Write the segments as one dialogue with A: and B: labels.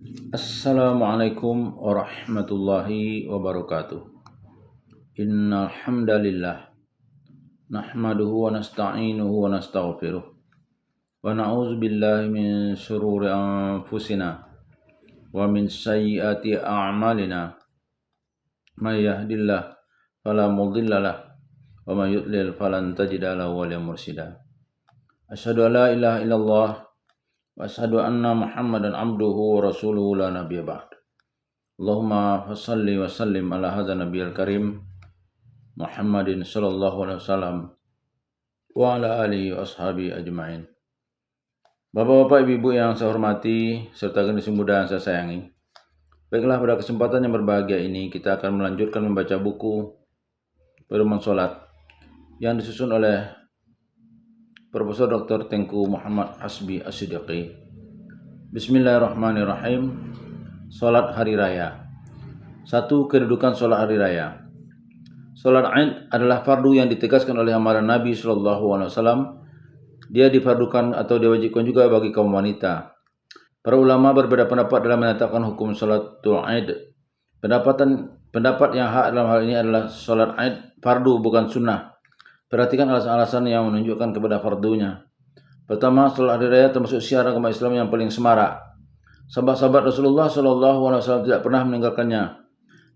A: Assalamualaikum warahmatullahi wabarakatuh. Innal hamdalillah nahmaduhu wa nasta'inuhu wa nastaghfiruh wa na'udzu billahi min shururi anfusina wa min sayyiati a'malina. May yahdihillahu fala mudilla lahu wa may yudlil falan tajida lahu waliyyan mursyida. Asyhadu an la ilaha illallah wa asyhadu anna Muhammadan abduhu wa rasuluhu la nabiyya ba'd. Allahumma salli wa sallim ala hadza nabiyil karim Muhammadin sallallahu alaihi wasallam wa ala alihi wa ashabi ajma'in. Bapak-bapak, ibu-ibu yang saya hormati serta generasi muda yang saya sayangi. Baiklah, pada kesempatan yang berbahagia ini kita akan melanjutkan membaca buku Pedoman Salat yang disusun oleh Profesor Dr. Tengku Muhammad Hasbi As-Siddiqi. Bismillahirrahmanirrahim. Salat Hari Raya. 1. Kedudukan salat hari raya. Salat Id adalah fardu yang ditegaskan oleh amalan Nabi SAW. Dia difardukan atau diwajibkan juga bagi kaum wanita. Para ulama berbeda pendapat dalam menetapkan hukum salatul Id. Pendapat yang hak dalam hal ini adalah salat Id fardu bukan sunnah. Perhatikan alasan-alasan yang menunjukkan kepada fardunya. Pertama, salat hari raya termasuk syiar agama Islam yang paling semarak. Sahabat-sahabat Rasulullah SAW tidak pernah meninggalkannya.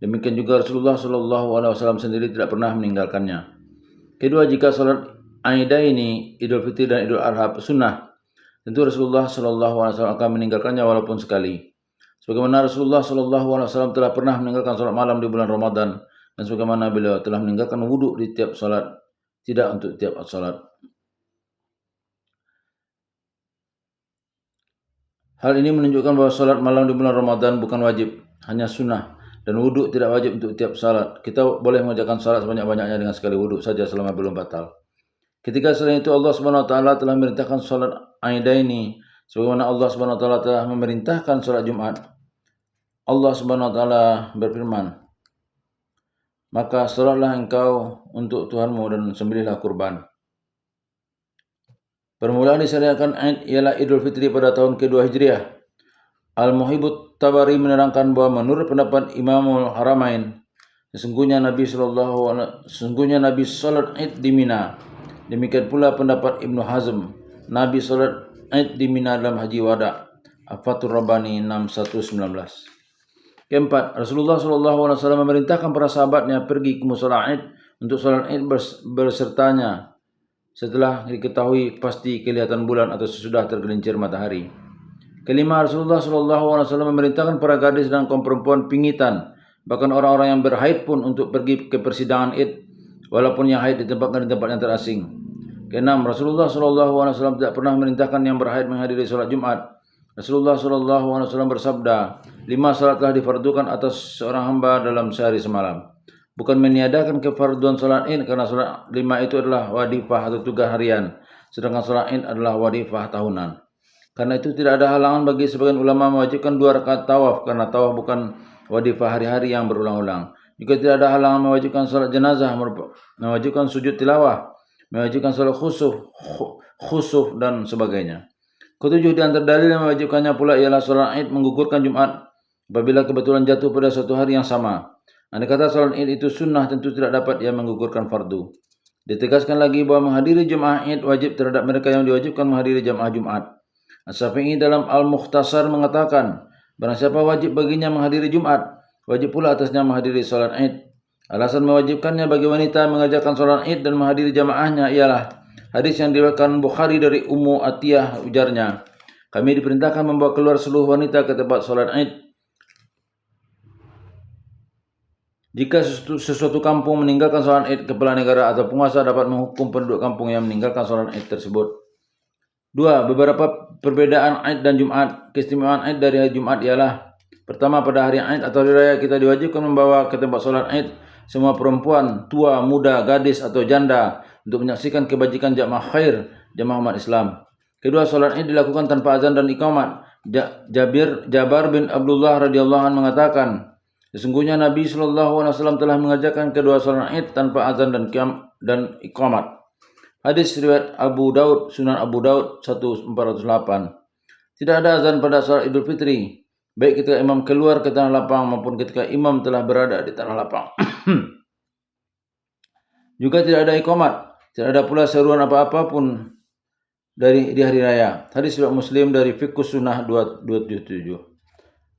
A: Demikian juga Rasulullah SAW sendiri tidak pernah meninggalkannya. Kedua, jika salat Aidaini, Idul Fitri dan Idul Adha sunnah, tentu Rasulullah SAW akan meninggalkannya walaupun sekali. Sebagaimana Rasulullah SAW telah pernah meninggalkan salat malam di bulan Ramadan, dan sebagaimana beliau telah meninggalkan wudhu di tiap salat, tidak untuk tiap salat. Hal ini menunjukkan bahwa salat malam di bulan Ramadan bukan wajib, hanya sunnah, dan wudhu tidak wajib untuk tiap salat. Kita boleh mengerjakan salat sebanyak-banyaknya dengan sekali wudhu saja selama belum batal. Ketika selain itu Allah Subhanahu wa taala telah memerintahkan salat Aidaini sebagaimana Allah Subhanahu wa taala telah memerintahkan salat Jumat. Allah Subhanahu wa taala berfirman, "Maka salatlah engkau untuk Tuhanmu dan sembelihlah kurban." Permulaan disyariatkan Id ialah Idul Fitri pada tahun kedua Hijriah. Al-Muhibut Tabari menerangkan bahwa menurut pendapat Imamul Haramain, sesungguhnya Nabi salat Id di Mina. Demikian pula pendapat Ibnu Hazm, Nabi salat Id di Mina dalam Haji Wada. Al-Fathur Rabbani 6119. Keempat, Rasulullah SAW memerintahkan para sahabatnya pergi ke musala Id untuk salat Id bersertanya setelah diketahui pasti kelihatan bulan atau sesudah tergelincir matahari. Kelima, Rasulullah SAW memerintahkan para gadis dan kaum perempuan pingitan, bahkan orang-orang yang berhaid pun untuk pergi ke persidangan Id, walaupun yang haid ditempatkan di tempat yang terasing. Keenam, Rasulullah SAW tidak pernah memerintahkan yang berhaid menghadiri salat Jumat. Rasulullah SAW bersabda, 5 salat telah difardukan atas seorang hamba dalam sehari semalam. Bukan meniadakan kefarduan salat Id karena salat 5 itu adalah wadifah atau tugas harian, sedangkan salat Id adalah wadifah tahunan. Karena itu tidak ada halangan bagi sebagian ulama mewajibkan 2 rakaat tawaf karena tawaf bukan wadifah hari-hari yang berulang-ulang. Juga tidak ada halangan mewajibkan salat jenazah, mewajibkan sujud tilawah, mewajibkan salat khusuf dan sebagainya. Ketujuh, di antara dalil yang mewajibkannya pula ialah salat Id menggugurkan Jumat apabila kebetulan jatuh pada suatu hari yang sama. Andai kata salat Id itu sunnah, tentu tidak dapat ia menggugurkan fardu. Ditegaskan lagi bahwa menghadiri Jemaah Id wajib terhadap mereka yang diwajibkan menghadiri Jemaah Jumat. As-Syafi'i dalam Al-Mukhtasar mengatakan, barang siapa wajib baginya menghadiri Jumat, wajib pula atasnya menghadiri salat Id. Alasan mewajibkannya bagi wanita mengerjakan salat Id dan menghadiri jamaahnya ialah hadis yang diriwayatkan Bukhari dari Ummu Atiyah, ujarnya, kami diperintahkan membawa keluar seluruh wanita ke tempat salat Id. Jika sesuatu kampung meninggalkan salat Id, kepala negara atau penguasa dapat menghukum penduduk kampung yang meninggalkan salat Id tersebut. 2. Beberapa perbedaan Id dan Jumat. Keistimewaan Id dari hari Jumat ialah, pertama, pada hari Id atau hari raya kita diwajibkan membawa ke tempat salat Id semua perempuan, tua, muda, gadis atau janda untuk menyaksikan kebajikan jamaah khair, jamaah umat Islam. Kedua, salat Id dilakukan tanpa azan dan iqamat. Jabar bin Abdullah radhiyallahu anhu mengatakan, sesungguhnya Nabi SAW telah mengerjakan kedua salat Id tanpa azan dan iqamat. Hadis riwayat Abu Daud, Sunan Abu Daud 1408. Tidak ada azan pada salat Idul Fitri. baik ketika imam keluar ke tanah lapang maupun ketika imam telah berada di tanah lapang. Juga tidak ada iqamat, tidak ada pula seruan apa-apa pun di hari raya. Hadis riwayat Muslim dari Fiqhus Sunnah 277.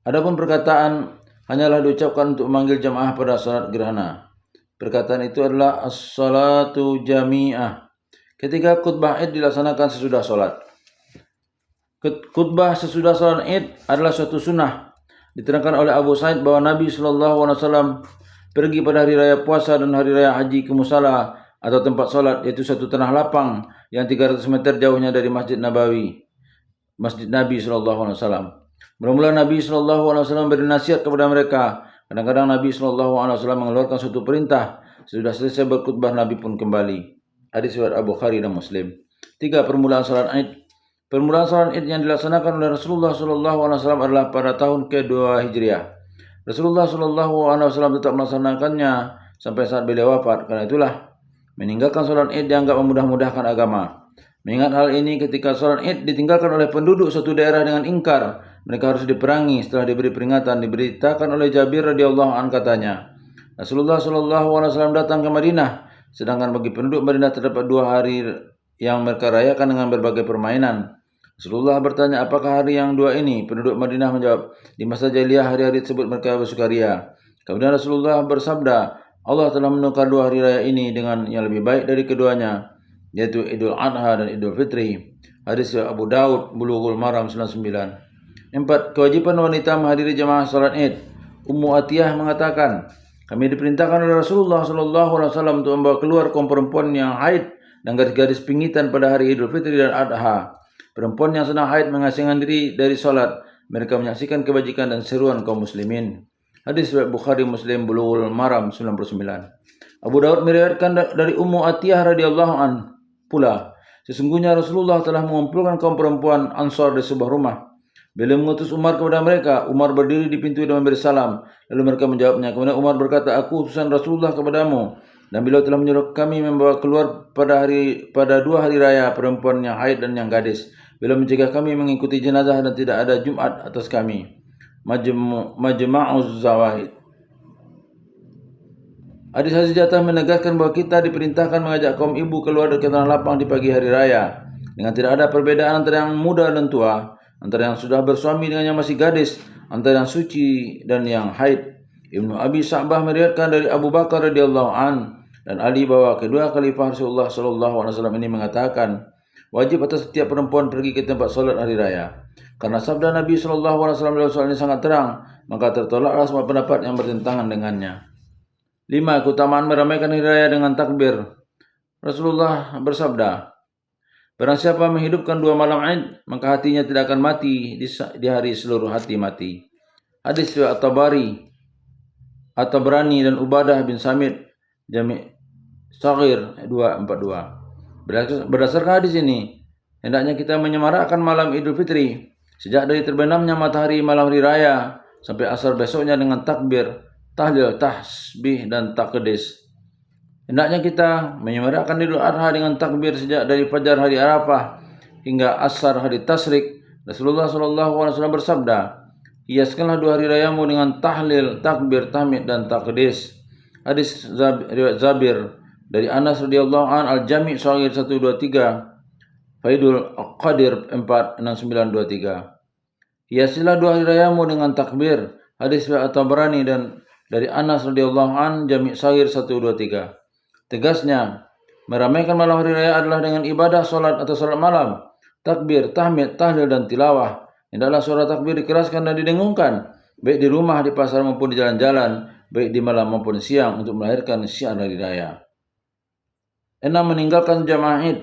A: Adapun perkataan hanyalah diucapkan untuk memanggil jamaah pada salat gerhana. Perkataan itu adalah as-salatu jami'ah. Ketika khutbah Id dilaksanakan sesudah salat. Khutbah sesudah salat Id adalah suatu sunnah. Diterangkan oleh Abu Sa'id bahwa Nabi SAW pergi pada hari raya puasa dan hari raya haji ke musala atau tempat salat, yaitu satu tanah lapang yang 300 meter jauhnya dari Masjid Nabawi, Masjid Nabi SAW. Mula-mula Nabi SAW beri nasihat kepada mereka. Kadang-kadang Nabi SAW mengeluarkan suatu perintah. Sudah selesai berkhutbah, Nabi pun kembali. Hadis riwayat Al-Bukhari dan Muslim. 3. Permulaan salat Id. Permulaan salat Id yang dilaksanakan oleh Rasulullah SAW adalah pada tahun ke-2 Hijriah. Rasulullah SAW tetap melaksanakannya sampai saat beliau wafat. Karena itulah meninggalkan salat Id dianggap memudah-mudahkan agama. Mengingat hal ini, ketika salat Id ditinggalkan oleh penduduk suatu daerah dengan ingkar, mereka harus diperangi. Setelah diberi peringatan, diberitakan oleh Jabir radhiyallahu anhu, katanya, Rasulullah SAW datang ke Madinah, sedangkan bagi penduduk Madinah terdapat 2 hari yang mereka rayakan dengan berbagai permainan. Rasulullah bertanya, apakah hari yang 2 ini? Penduduk Madinah menjawab, di masa jahiliyah hari-hari tersebut mereka bersukaria. Kemudian Rasulullah bersabda, Allah telah menukar 2 hari raya ini dengan yang lebih baik dari keduanya, yaitu Idul Adha dan Idul Fitri. Hadis Abu Daud, Bulughul Maram 99. 4. Kewajiban wanita menghadiri jamaah salat Id. Ummu Atiyah mengatakan, kami diperintahkan oleh Rasulullah SAW untuk membawa keluar kaum perempuan yang haid dan gadis-gadis pingitan pada hari Idul Fitri dan Adha. Perempuan yang sedang haid mengasingkan diri dari salat. Mereka menyaksikan kebajikan dan seruan kaum muslimin. Hadis riwayat Bukhari Muslim, Bulughul Maram 99. Abu Daud meriwayatkan dari Ummu Atiyah radhiyallahu an pula, sesungguhnya Rasulullah telah mengumpulkan kaum perempuan Ansar di sebuah rumah. Beliau mengutus Umar kepada mereka. Umar berdiri di pintu dan memberi salam. Lalu mereka menjawabnya. Kemudian Umar berkata, aku utusan Rasulullah kepadamu, dan beliau telah menyuruh kami membawa keluar pada 2 hari raya perempuan yang haid dan yang gadis. Beliau mencegah kami mengikuti jenazah dan tidak ada Jumat atas kami. Majma'uz Zawahid. Hadis-hadis di atas menegaskan bahwa kita diperintahkan mengajak kaum ibu keluar dari tanah lapang di pagi hari raya, dengan tidak ada perbedaan antara yang muda dan tua, antara yang sudah bersuami dengan yang masih gadis, antara yang suci dan yang haid. Ibnu Abi Sa'bah meriwayatkan dari Abu Bakar radhiyallahu an dan Ali bahwa kedua khalifah Rasulullah SAW ini mengatakan, wajib atas setiap perempuan pergi ke tempat salat hari raya. Karena sabda Nabi SAW dalam soal ini sangat terang, maka tertolaklah semua pendapat yang bertentangan dengannya. 5. Keutamaan meramaikan hari raya dengan takbir. Rasulullah bersabda, barang siapa menghidupkan 2 malam Id, maka hatinya tidak akan mati di hari seluruh hati mati. Hadis riwayat At-Tabrani dan Ubadah bin Samit, Jami' Saghir 242. Berdasarkan hadis ini, hendaknya kita menyemarakkan malam Idul Fitri sejak dari terbenamnya matahari malam hari raya sampai asar besoknya dengan takbir, tahlil, tasbih dan takdis. Hendaknya kita menyemarakkan Idul Adha dengan takbir sejak dari fajar hari Arafah hingga asar hari Tasyrik. Rasulullah SAW bersabda, hiaskanlah 2 hari rayamu dengan tahlil, takbir, tahmid dan takdis. Hadis riwayat Zabir dari Anas radhiyallahu an, Al-Jami' Shaghir 123, Faidul Qadir 46923. Hiasilah 2 hari rayamu dengan takbir. Hadis riwayat At-Tabrani dan dari Anas radhiyallahu an, Jami' Shaghir 123. Tegasnya, meramaikan malam hari raya adalah dengan ibadah salat atau salat malam, takbir, tahmid, tahlil dan tilawah. Hendaklah suara takbir dikeraskan dan didengungkan, baik di rumah, di pasar maupun di jalan-jalan, baik di malam maupun siang, untuk melahirkan syiar hari raya. 6. Meninggalkan jamaah Id.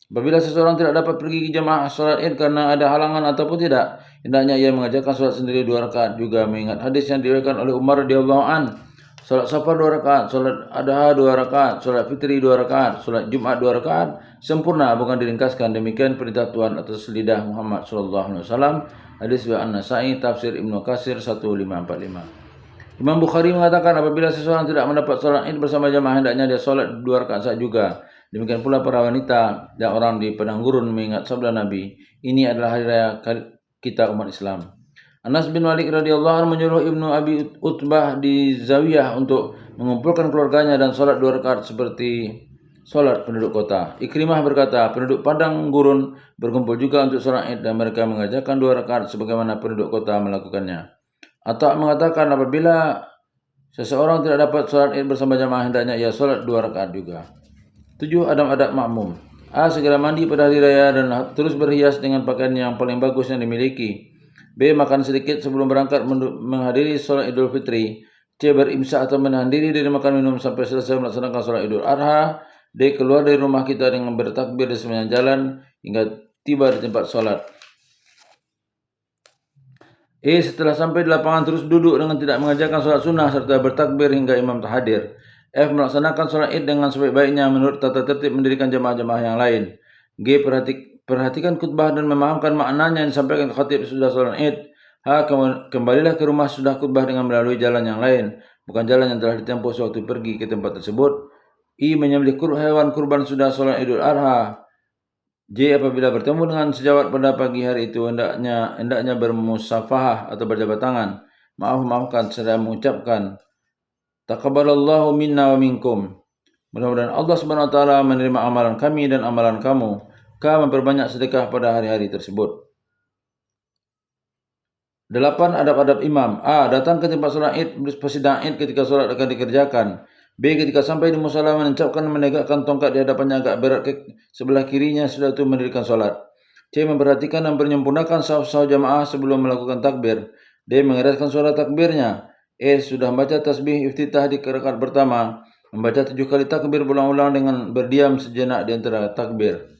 A: Apabila seseorang tidak dapat pergi ke jamaah salat Id karena ada halangan ataupun tidak, hendaknya ia mengajarkan salat sendiri 2 rakaat, juga mengingat hadis yang diriwayatkan oleh Umar radhiyallahu an, salat Safar 2 rakaat, salat Adha 2 rakaat, salat Fitri 2 rakaat, salat Jumat 2 rakaat, sempurna bukan diringkaskan. Demikian perintah Tuhan atas lidah Muhammad SAW. Hadis riwayat An-Nasa'i, tafsir Ibnu Katsir 1545. Imam Bukhari mengatakan, apabila seseorang tidak mendapat salat Id bersama jamaah, hendaknya dia salat 2 rakaat saja juga. Demikian pula para wanita dan orang di padang gurun mengingat sabda Nabi, ini adalah hari raya kita umat Islam. Anas bin Malik radhiyallahu anhu menyuruh Ibnu Abi Utbah di Zawiyah untuk mengumpulkan keluarganya dan sholat 2 rakaat seperti sholat penduduk kota. Ikrimah berkata, penduduk padang gurun berkumpul juga untuk sholat id dan mereka mengerjakan 2 rakaat sebagaimana penduduk kota melakukannya. Atau mengatakan apabila seseorang tidak dapat sholat id bersama jamaah hendaknya ia sholat 2 rakaat juga. 7. Adab-adab makmum. A. Segera mandi pada hari raya dan terus berhias dengan pakaian yang paling bagus yang dimiliki. B. Makan sedikit sebelum berangkat menghadiri sholat Idul Fitri. C. Berimsak atau menahan diri dari makan minum sampai selesai melaksanakan sholat Idul Adha. D. Keluar dari rumah kita dengan bertakbir di sepanjang jalan hingga tiba di tempat sholat. E. Setelah sampai di lapangan terus duduk dengan tidak mengerjakan sholat sunnah serta bertakbir hingga imam hadir. F. Melaksanakan sholat id dengan sebaik-baiknya menurut tata tertib mendirikan jamaah-jamaah yang lain. G. Perhatikan khutbah dan memahamkan maknanya yang disampaikan khatib sudah sholat id. H. Kembalilah ke rumah sudah khutbah dengan melalui jalan yang lain, bukan jalan yang telah ditempuh sewaktu pergi ke tempat tersebut. I. Menyembelih hewan kurban sudah sholat Idul Adha. J. Apabila bertemu dengan sejawat pada pagi hari itu hendaknya bermusafahah atau berjabat tangan, maafkan serta mengucapkan taqabbalallahu minna wa minkum. Mudah-mudahan Allah Subhanahu wa taala menerima amalan kami dan amalan kamu. K. Memperbanyak sedekah pada hari-hari tersebut. 8. Adab-adab imam. A. Datang ke tempat sholat id bersedang id ketika sholat akan dikerjakan. B. Ketika sampai di musala menancapkan menegakkan tongkat di hadapannya agak berat ke sebelah kirinya sudah itu mendirikan sholat. C. Memperhatikan dan menyempurnakan saf-saf jamaah sebelum melakukan takbir. D. Mengeratkan suara takbirnya. E. Sudah membaca tasbih iftitah di rakaat pertama. Membaca 7 kali takbir berulang-ulang dengan berdiam sejenak di antara takbir.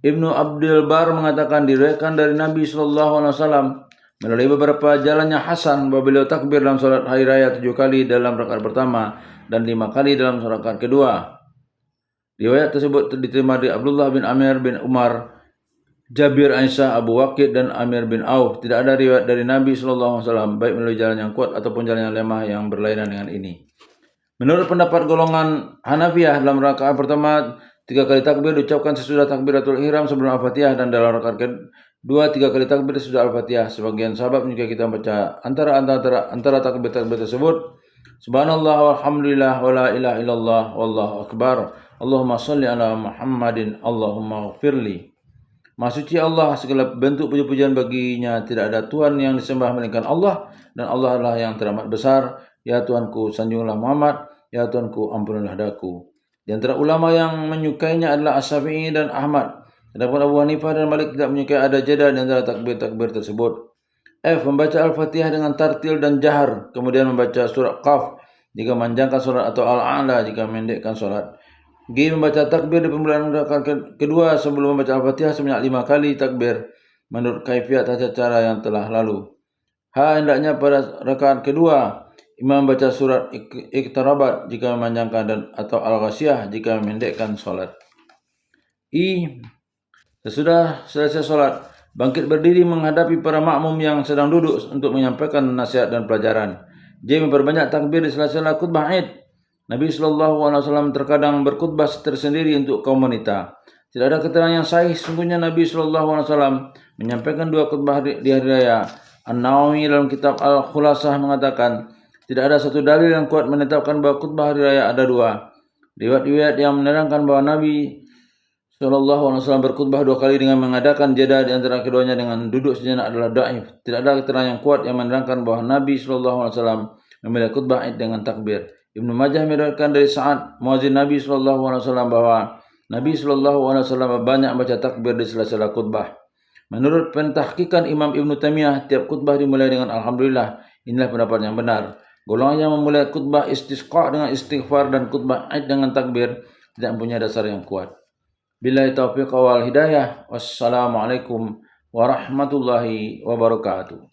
A: Ibnu Abdul Bar mengatakan diriwayatkan dari Nabi SAW melalui beberapa jalannya Hasan bahwa beliau takbir dalam sholat hari raya 7 kali dalam rakaat pertama dan 5 kali dalam rakaat kedua. Riwayat tersebut diterima dari Abdullah bin Amir bin Umar, Jabir, Aisyah, Abu Waqid dan Amir bin Auf. Tidak ada riwayat dari Nabi SAW baik melalui jalan yang kuat ataupun jalan yang lemah yang berlainan dengan ini. Menurut pendapat golongan Hanafiyah, dalam rakaat pertama 3 kali takbir diucapkan sesudah takbiratul ihram sebelum Al-Fatihah dan dalam rakaat kedua 3 kali takbir sesudah Al-Fatihah. Sebagian sahabat menyukai kita membaca antara takbir-takbir tersebut subhanallah walhamdulillah wala ilaha illallah wallahu akbar. Allahumma shalli ala Muhammadin Allahumma ighfirli. Maha suci Allah, segala bentuk puji-pujian baginya, tidak ada Tuhan yang disembah melainkan Allah dan Allah adalah yang teramat besar. Ya Tuhanku, sanjunglah Muhammad. Ya Tuhanku, ampunilah daku. Di antara ulama yang menyukainya adalah As-Syafi'i dan Ahmad. Adapun Abu Hanifah dan Malik tidak menyukai ada jeda di antara takbir-takbir tersebut. F. Membaca Al-Fatihah dengan tartil dan jahar, kemudian membaca surat Qaf jika memanjangkan solat atau Al-A'la jika memendekkan solat. G. Membaca takbir di permulaan rakaat kedua sebelum membaca Al-Fatihah sebanyak 5 kali takbir menurut kaifiat tata cara yang telah lalu. H. Hendaknya pada rakaat kedua imam baca surat Iqtarabat jika memanjangkan dan atau Al-Ghasyiyah jika memendekkan solat. I. Sesudah selesai solat, bangkit berdiri menghadapi para makmum yang sedang duduk untuk menyampaikan nasihat dan pelajaran. J. Memperbanyak takbir di sela-sela khutbah Id. Nabi SAW terkadang berkhutbah tersendiri untuk kaum wanita. Tidak ada keterangan yang sahih sesungguhnya Nabi SAW menyampaikan 2 khutbah di hari raya. An-Nawawi dalam kitab Al-Khulasah mengatakan tidak ada satu dalil yang kuat menetapkan bahwa khutbah hari raya ada 2. Riwayat-riwayat yang menerangkan bahwa Nabi SAW berkhutbah 2 kali dengan mengadakan jeda di antara keduanya dengan duduk sejenak adalah dhaif. Tidak ada keterangan yang kuat yang menerangkan bahwa Nabi SAW memulai khutbah Id dengan takbir. Ibnu Majah meriwayatkan dari Sa'ad muadzin Nabi SAW bahwa Nabi SAW banyak baca takbir di sela-sela khutbah. Menurut pentahqiqan Imam Ibnu Taimiyah, tiap khutbah dimulai dengan Alhamdulillah. Inilah pendapat yang benar. Golongan yang memulai khutbah istisqa dengan istighfar dan khutbah Id dengan takbir tidak mempunyai dasar yang kuat. Billahi taufiq wal hidayah. Wassalamualaikum warahmatullahi wabarakatuh.